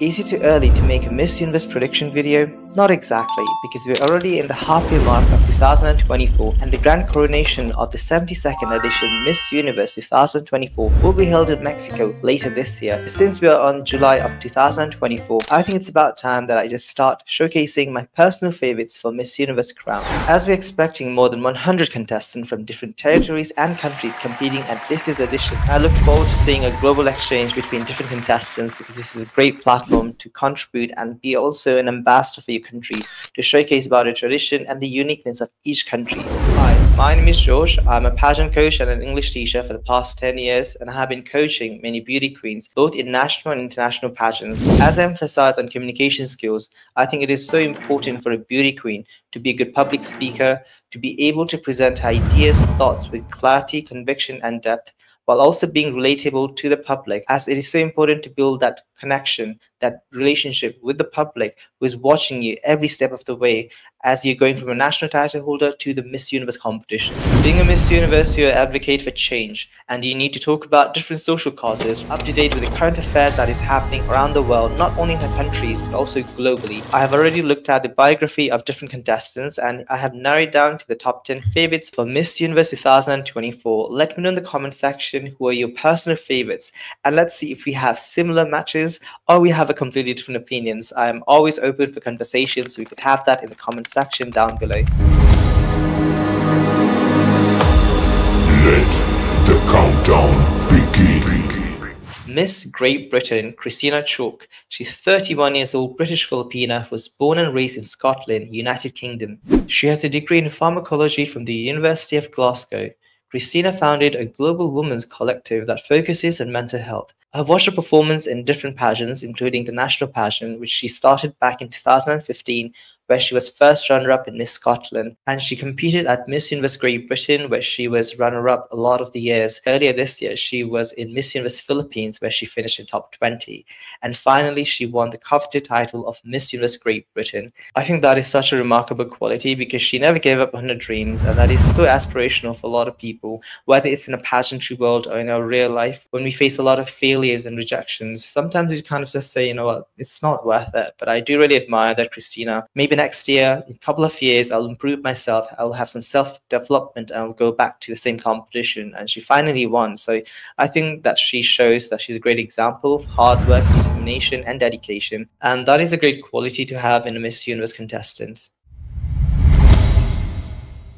Is it too early to make a Miss Universe prediction video? Not exactly, because we're already in the halfway mark of 2024 and the grand coronation of the 72nd edition Miss Universe 2024 will be held in Mexico later this year. Since we are on July of 2024, I think it's about time that I just start showcasing my personal favorites for Miss Universe crown. As we're expecting more than 100 contestants from different territories and countries competing at this year's edition, I look forward to seeing a global exchange between different contestants because this is a great platform to contribute and be also an ambassador for your country to showcase about a tradition and the uniqueness of each country. Hi, my name is George. I'm a pageant coach and an English teacher for the past 10 years, and I have been coaching many beauty queens both in national and international pageants. As I emphasize on communication skills, I think it is so important for a beauty queen to be a good public speaker, to be able to present her ideas, thoughts with clarity, conviction, and depth, while also being relatable to the public, as it is so important to build that connection, that relationship with the public who is watching you every step of the way as you're going from a national title holder to the Miss Universe competition. Being a Miss Universe, you advocate for change, and you need to talk about different social causes, up to date with the current affairs that is happening around the world, not only in her countries, but also globally. I have already looked at the biography of different contestants, and I have narrowed down to the top 10 favorites for Miss Universe 2024. Let me know in the comment section who are your personal favorites, and let's see if we have similar matches or we have a completely different opinions. I am always open for conversation, so we could have that in the comment section down below. Let the countdown begin. Miss Great Britain, Christina Chu. She's 31 years old, British Filipina, who was born and raised in Scotland, United Kingdom. She has a degree in pharmacology from the University of Glasgow. Christina founded a global women's collective that focuses on mental health. I've watched her performance in different pageants, including the national pageant, which she started back in 2015, where she was first runner-up in Miss Scotland, and she competed at Miss Universe Great Britain, where she was runner-up a lot of the years. Earlier this year, she was in Miss Universe Philippines, where she finished in top 20, and finally she won the coveted title of Miss Universe Great Britain. I think that is such a remarkable quality because she never gave up on her dreams, and that is so aspirational for a lot of people, whether it's in a pageantry world or in our real life. When we face a lot of failures and rejections, sometimes we kind of just say, you know what, it's not worth it. But I do really admire that Christina, maybe next year, in a couple of years, I'll improve myself, I'll have some self-development, and I'll go back to the same competition. And she finally won. So I think that she shows that she's a great example of hard work, determination, and dedication. And that is a great quality to have in a Miss Universe contestant.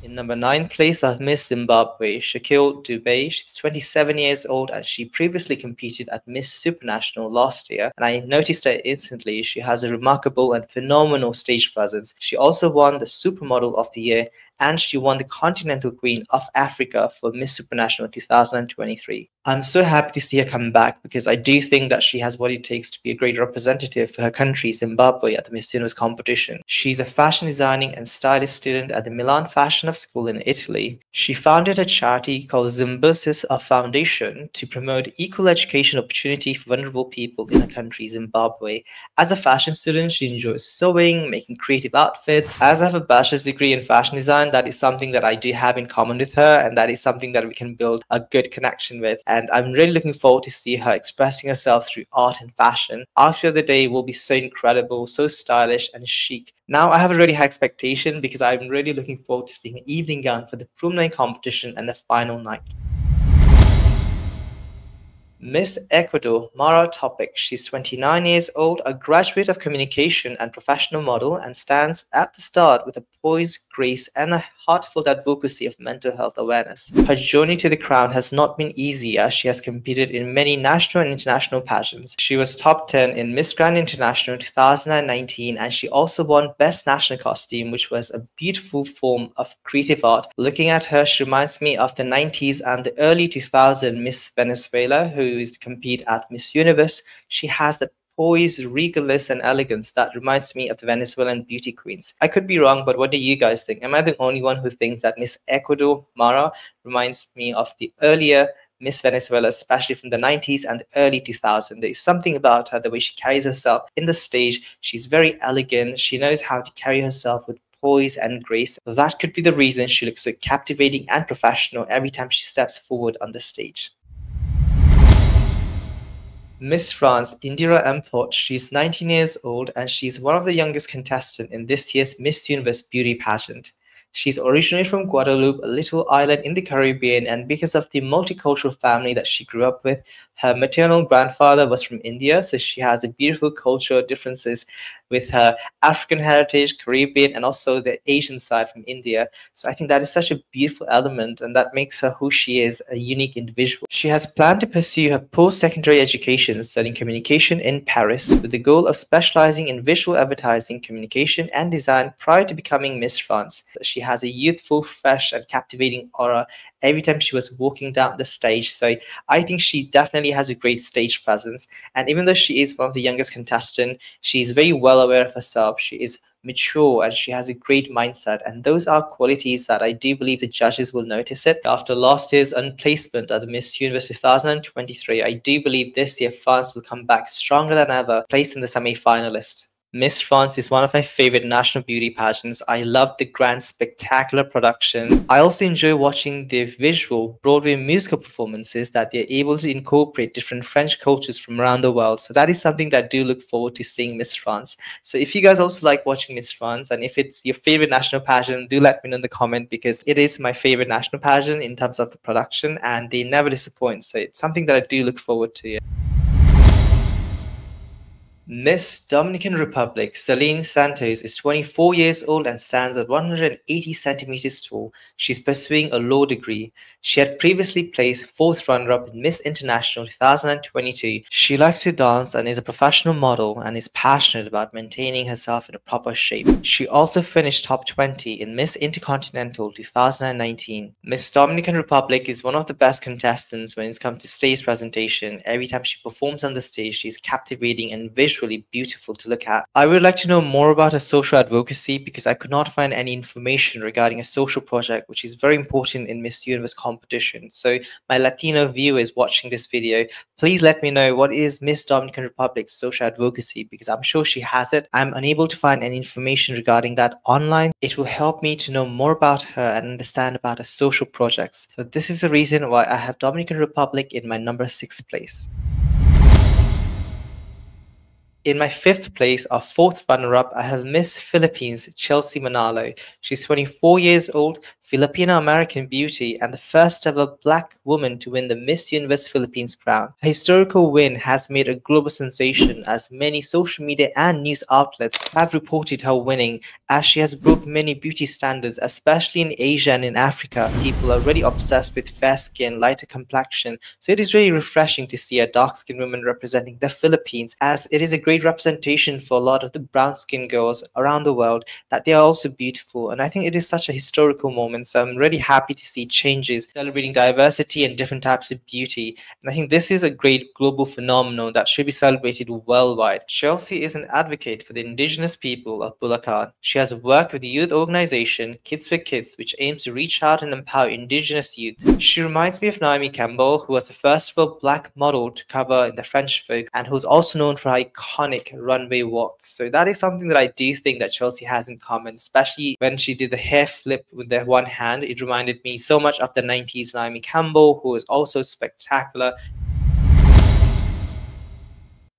In number 9 place, I have Miss Zimbabwe, Shaquille Dubay. She's 27 years old and she previously competed at Miss Supranational last year. And I noticed her instantly. She has a remarkable and phenomenal stage presence. She also won the Supermodel of the Year and she won the Continental Queen of Africa for Miss Supranational 2023. I'm so happy to see her come back because I do think that she has what it takes to be a great representative for her country, Zimbabwe, at the Miss Universe competition. She's a fashion designing and stylist student at the Milan Fashion School in Italy. She founded a charity called Zimbabwe's Foundation to promote equal education opportunity for vulnerable people in her country, Zimbabwe. As a fashion student, she enjoys sewing, making creative outfits. As I have a bachelor's degree in fashion design, that is something that I do have in common with her, and that is something that we can build a good connection with. And I'm really looking forward to see her expressing herself through art and fashion. After the day will be so incredible, so stylish and chic. Now I have a really high expectation because I'm really looking forward to seeing an evening gown for the prom night competition and the final night. Miss Ecuador Mara topic. She's 29 years old, a graduate of communication and professional model, and stands at the start with a poise, grace, and a heartfelt advocacy of mental health awareness. Her journey to the crown has not been easy as she has competed in many national and international pageants. She was top 10 in Miss Grand International 2019 and she also won Best National Costume, which was a beautiful form of creative art. Looking at her, she reminds me of the 90s and the early 2000s Miss Venezuela, who is to compete at Miss Universe. She has that poise, regalness, and elegance that reminds me of the Venezuelan beauty queens. I could be wrong, but what do you guys think? Am I the only one who thinks that Miss Ecuador Mara reminds me of the earlier Miss Venezuela, especially from the 90s and the early 2000s? There is something about her, the way she carries herself in the stage. She's very elegant. She knows how to carry herself with poise and grace. That could be the reason she looks so captivating and professional every time she steps forward on the stage. Miss France Indira Emport, she's 19 years old and she's one of the youngest contestants in this year's Miss Universe beauty pageant. She's originally from Guadeloupe, a little island in the Caribbean, and because of the multicultural family that she grew up with, her maternal grandfather was from India, so she has a beautiful cultural differences with her African heritage, Caribbean, and also the Asian side from India. So I think that is such a beautiful element, and that makes her who she is, a unique individual. She has planned to pursue her post-secondary education studying communication in Paris with the goal of specializing in visual advertising, communication, and design prior to becoming Miss France. She has a youthful, fresh, and captivating aura every time she was walking down the stage. So I think she definitely has a great stage presence. And even though she is one of the youngest contestants, she is very well aware of herself. She is mature and she has a great mindset, and those are qualities that I do believe the judges will notice it. After last year's unplacement at the Miss Universe 2023, I do believe this year France will come back stronger than ever, placed in the semi-finalist. Miss France is one of my favorite national beauty pageants. I love the grand, spectacular production. I also enjoy watching the visual Broadway musical performances that they're able to incorporate different French cultures from around the world. So that is something that I do look forward to seeing Miss France. So if you guys also like watching Miss France, and if it's your favorite national pageant, do let me know in the comment, because it is my favorite national pageant in terms of the production, and they never disappoint. So it's something that I do look forward to. Yeah. Miss Dominican Republic Celine Santos is 24 years old and stands at 180 centimeters tall. She's pursuing a law degree. She had previously placed fourth runner-up in Miss International 2022. She likes to dance and is a professional model and is passionate about maintaining herself in a proper shape. She also finished top 20 in Miss Intercontinental 2019. Miss Dominican Republic is one of the best contestants when it comes to stage presentation. Every time she performs on the stage, she's captivating and visually beautiful to look at. I would like to know more about her social advocacy, because I could not find any information regarding a social project, which is very important in Miss Universe competition. So my Latino viewers watching this video, please let me know what is Miss Dominican Republic's social advocacy, because I'm sure she has it. I'm unable to find any information regarding that online. It will help me to know more about her and understand about her social projects. So this is the reason why I have Dominican Republic in my number 6th place. In my 5th place, or 4th runner-up, I have Miss Philippines Chelsea Manalo. She's 24 years old, Filipino-American beauty, and the first ever black woman to win the Miss Universe Philippines crown. Her historical win has made a global sensation, as many social media and news outlets have reported her winning, as she has broken many beauty standards, especially in Asia and in Africa. People are already obsessed with fair skin, lighter complexion, so it is really refreshing to see a dark-skinned woman representing the Philippines, as it is a great representation for a lot of the brown-skinned girls around the world, that they are also beautiful. And I think it is such a historical moment. So I'm really happy to see changes celebrating diversity and different types of beauty. And I think this is a great global phenomenon that should be celebrated worldwide. Chelsea is an advocate for the indigenous people of Bulacan. She has worked with the youth organization Kids for Kids, which aims to reach out and empower indigenous youth. She reminds me of Naomi Campbell, who was the first ever black model to cover in the French Vogue, and who's also known for her iconic runway walk. So that is something that I do think that Chelsea has in common, especially when she did the hair flip with the one hand. It reminded me so much of the 90s Naomi Campbell, who is also spectacular.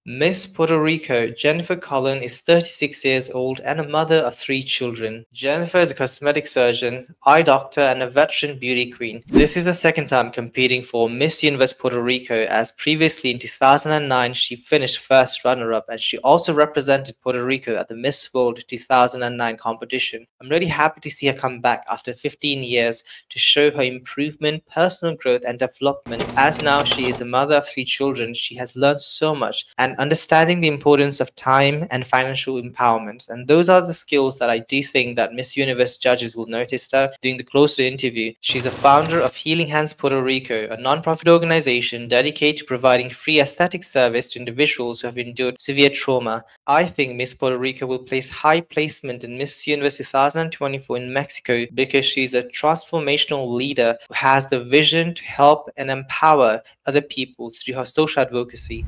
Miss Puerto Rico Jennifer Cullen is 36 years old and a mother of 3 children. Jennifer is a cosmetic surgeon, eye doctor, and a veteran beauty queen. This is the second time competing for Miss Universe Puerto Rico, as previously in 2009 she finished first runner-up, and she also represented Puerto Rico at the Miss World 2009 competition. I'm really happy to see her come back after 15 years to show her improvement, personal growth, and development. As now she is a mother of 3 children, she has learned so much and understanding the importance of time and financial empowerment. And those are the skills that I do think that Miss Universe judges will notice her during the closer interview. She's a founder of Healing Hands Puerto Rico, a non-profit organization dedicated to providing free aesthetic service to individuals who have endured severe trauma. I think Miss Puerto Rico will place high placement in Miss Universe 2024 in Mexico, because she's a transformational leader who has the vision to help and empower other people through her social advocacy.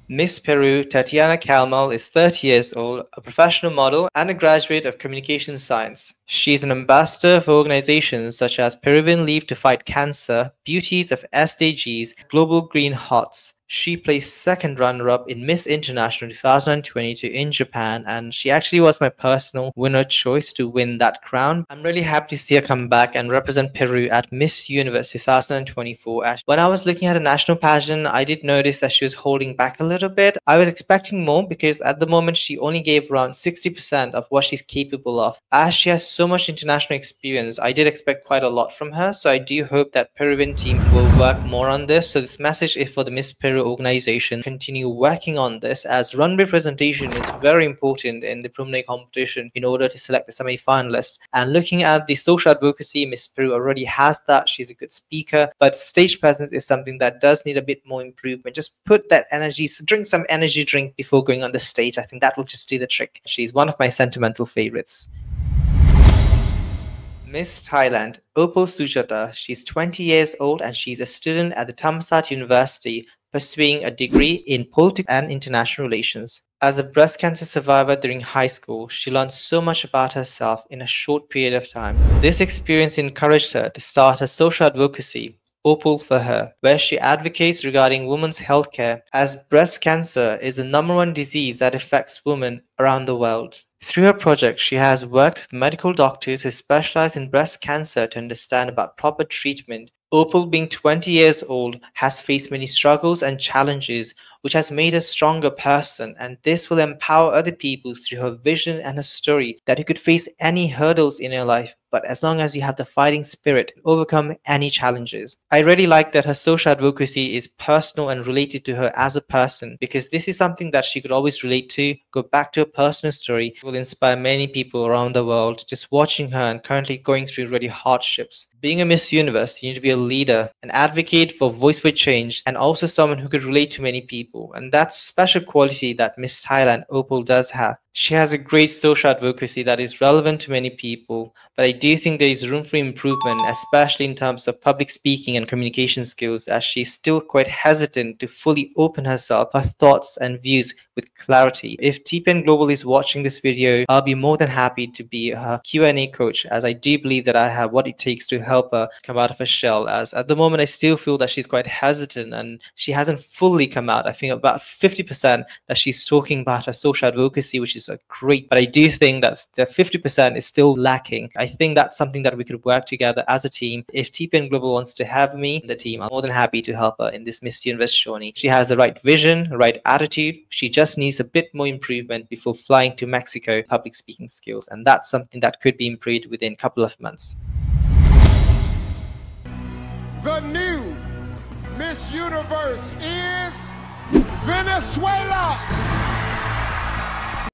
Miss Peru Tatiana Calmal is 30 years old, a professional model, and a graduate of communication science. She is an ambassador for organizations such as Peruvian Leave to Fight Cancer, Beauties of SDGs, Global Green Hots. She placed second runner-up in Miss International 2022 in Japan, and she actually was my personal winner choice to win that crown. I'm really happy to see her come back and represent Peru at Miss Universe 2024. When I was looking at a national pageant, I did notice that she was holding back a little bit. I was expecting more because at the moment she only gave around 60% of what she's capable of. As she has so much international experience, I did expect quite a lot from her, so I do hope that Peruvian team will work more on this. So this message is for the Miss Peru organization. Continue working on this, as runway presentation is very important in the preliminary competition in order to select the semi-finalists. And looking at the social advocacy, Miss Peru already has that. She's a good speaker, but stage presence is something that does need a bit more improvement. Just put that energy, drink some energy drink before going on the stage. I think that will just do the trick. She's one of my sentimental favorites. Miss Thailand, Opal Sujata. She's 20 years old and she's a student at the Thammasat University, pursuing a degree in politics and international relations. As a breast cancer survivor during high school, she learned so much about herself in a short period of time. This experience encouraged her to start her social advocacy, Opal for Her, where she advocates regarding women's healthcare, as breast cancer is the #1 disease that affects women around the world. Through her project, she has worked with medical doctors who specialize in breast cancer to understand about proper treatment. Opal, being 20 years old, has faced many struggles and challenges, which has made her a stronger person, and this will empower other people through her vision and her story that you could face any hurdles in your life, but as long as you have the fighting spirit to overcome any challenges. I really like that her social advocacy is personal and related to her as a person, because this is something that she could always relate to, go back to a personal story, will inspire many people around the world just watching her and currently going through really hardships. Being a Miss Universe, you need to be a leader, an advocate for voice for change, and also someone who could relate to many people. And that's a special quality that Miss Thailand Opal does have. She has a great social advocacy that is relevant to many people, but I do think there is room for improvement, especially in terms of public speaking and communication skills, as she's still quite hesitant to fully open herself, her thoughts and views with clarity. If TPN Global is watching this video, I'll be more than happy to be her Q&A coach, as I do believe that I have what it takes to help her come out of her shell, as at the moment I still feel that she's quite hesitant and she hasn't fully come out. I think about 50% that she's talking about her social advocacy, which is great, but I do think that the 50% is still lacking. I think that's something that we could work together as a team. If TPN Global wants to have me in the team, I'm more than happy to help her in this Miss Universe journey. She has the right vision, right attitude. She just needs a bit more improvement before flying to Mexico. Public speaking skills, and that's something that could be improved within a couple of months. The new Miss Universe is Venezuela.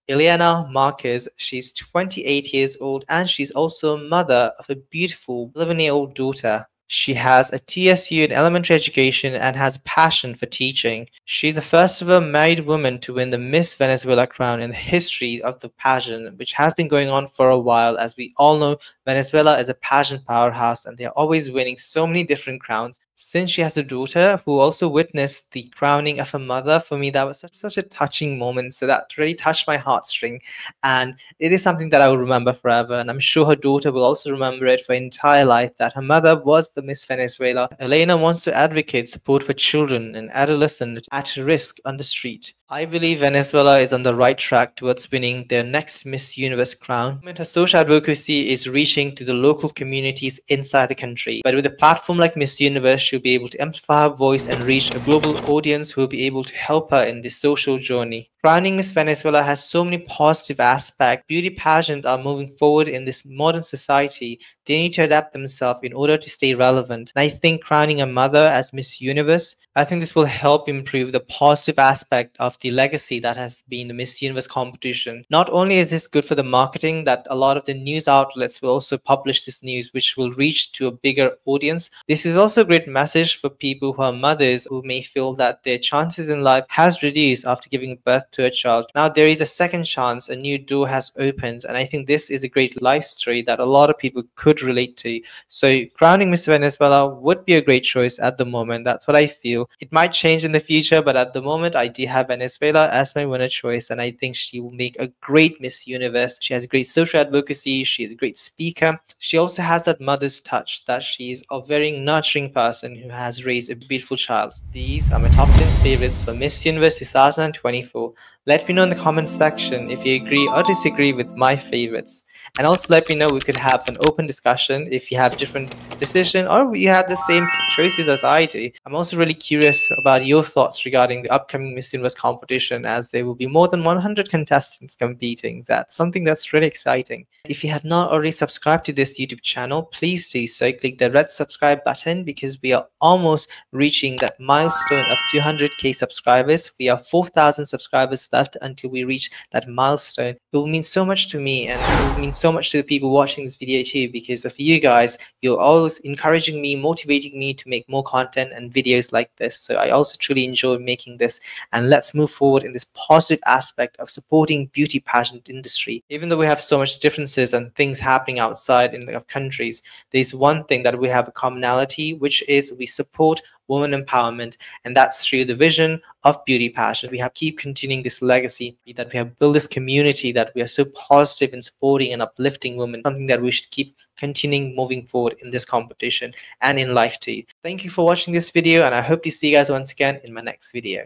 Ileana Marquez, she's 28 years old and she's also a mother of a beautiful 11-year-old daughter. She has a TSU in elementary education and has a passion for teaching. She's the first ever married woman to win the Miss Venezuela crown in the history of the pageant, which has been going on for a while. As we all know, Venezuela is a pageant powerhouse and they're always winning so many different crowns. Since she has a daughter who also witnessed the crowning of her mother, for me that was such a touching moment. So that really touched my heartstring, and it is something that I will remember forever. And I'm sure her daughter will also remember it for her entire life, that her mother was the Miss Venezuela. Elena wants to advocate support for children and adolescents at risk on the street. I believe Venezuela is on the right track towards winning their next Miss Universe crown. Her social advocacy is reaching to the local communities inside the country, but with a platform like Miss Universe, she'll be able to amplify her voice and reach a global audience who will be able to help her in this social journey. Crowning Miss Venezuela has so many positive aspects. Beauty pageants are moving forward in this modern society. They need to adapt themselves in order to stay relevant. And I think crowning a mother as Miss Universe, I think this will help improve the positive aspect of the legacy that has been the Miss Universe competition. Not only is this good for the marketing, that a lot of the news outlets will also publish this news, which will reach to a bigger audience. This is also a great message for people who are mothers who may feel that their chances in life has reduced after giving birth to a child. Now there is a second chance, a new door has opened, and I think this is a great life story that a lot of people could relate to. So crowning Miss Venezuela would be a great choice at the moment. That's what I feel. feel. It might change in the future, but at the moment I do have Venezuela as my winner choice, and I think she will make a great Miss Universe. She has great social advocacy, she is a great speaker. She also has that mother's touch, that she's a very nurturing person who has raised a beautiful child. These are my top 10 favorites for Miss Universe 2024. Let me know in the comment section if you agree or disagree with my favorites. And also let me know, we could have an open discussion if you have different decision or you have the same choices as I do. I'm also really curious about your thoughts regarding the upcoming Miss Universe competition, as there will be more than 100 contestants competing. That's something that's really exciting. If you have not already subscribed to this YouTube channel, please do so. Click the red subscribe button because we are almost reaching that milestone of 200k subscribers. We have 4,000 subscribers left until we reach that milestone. It will mean so much to me, and it will mean so much to the people watching this video too, because of you guys. You're always encouraging me, motivating me to make more content and videos like this. So I also truly enjoy making this, and let's move forward in this positive aspect of supporting beauty pageant industry. Even though we have so much differences and things happening outside in the countries, there's one thing that we have a commonality, which is we support women empowerment, and that's through the vision of beauty pageant. We have to keep continuing this legacy, that we have built this community, that we are so positive in supporting and uplifting women, something that we should keep continuing moving forward in this competition and in life too. Thank you for watching this video, and I hope to see you guys once again in my next video.